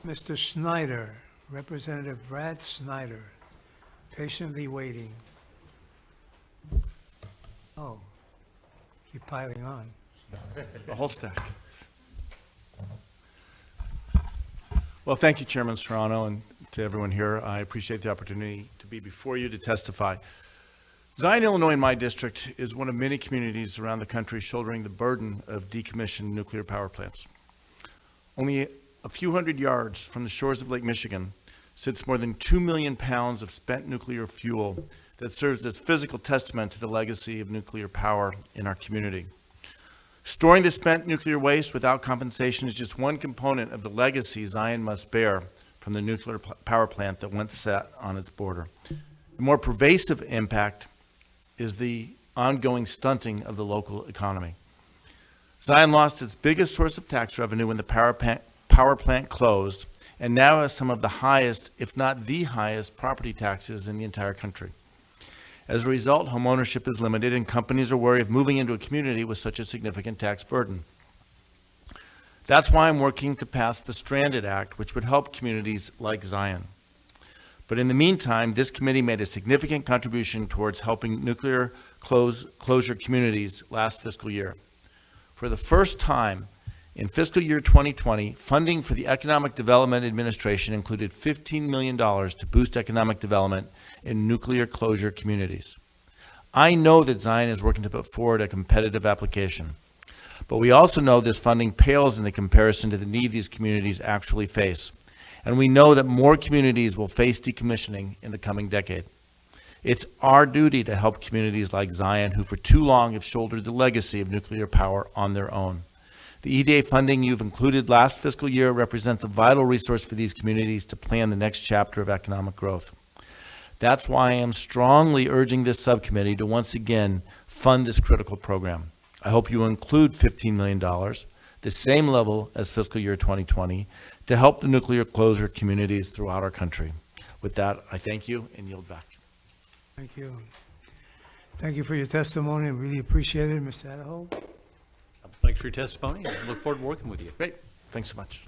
Mr. Schneider, Representative Brad Schneider, patiently waiting. Oh, keep piling on. A whole stack. Well, thank you, Chairman Serrano, and to everyone here. I appreciate the opportunity to be before you to testify. Zion, Illinois, in my district, is one of many communities around the country shouldering the burden of decommissioned nuclear power plants. Only a few hundred yards from the shores of Lake Michigan sits more than 2 million pounds of spent nuclear fuel that serves as physical testament to the legacy of nuclear power in our community. Storing the spent nuclear waste without compensation is just one component of the legacy Zion must bear from the nuclear power plant that once sat on its border. The more pervasive impact is the ongoing stunting of the local economy. Zion lost its biggest source of tax revenue when the power plant closed, and now has some of the highest, if not the highest, property taxes in the entire country. As a result, home ownership is limited, and companies are wary of moving into a community with such a significant tax burden. That's why I'm working to pass the Stranded Act, which would help communities like Zion. But in the meantime, this committee made a significant contribution towards helping nuclear closure communities last fiscal year. For the first time in fiscal year 2020, funding for the Economic Development Administration included $15 million to boost economic development in nuclear closure communities. I know that Zion is working to put forward a competitive application, but we also know this funding pales in the comparison to the need these communities actually face. And we know that more communities will face decommissioning in the coming decade. It's our duty to help communities like Zion, who for too long have shouldered the legacy of nuclear power on their own. The EDA funding you've included last fiscal year represents a vital resource for these communities to plan the next chapter of economic growth. That's why I am strongly urging this subcommittee to once again fund this critical program. I hope you include $15 million, the same level as fiscal year 2020, to help the nuclear closure communities throughout our country. With that, I thank you and yield back. Thank you. Thank you for your testimony. I really appreciate it, Mr. Idaho. Thanks for your testimony. I look forward to working with you. Great. Thanks so much.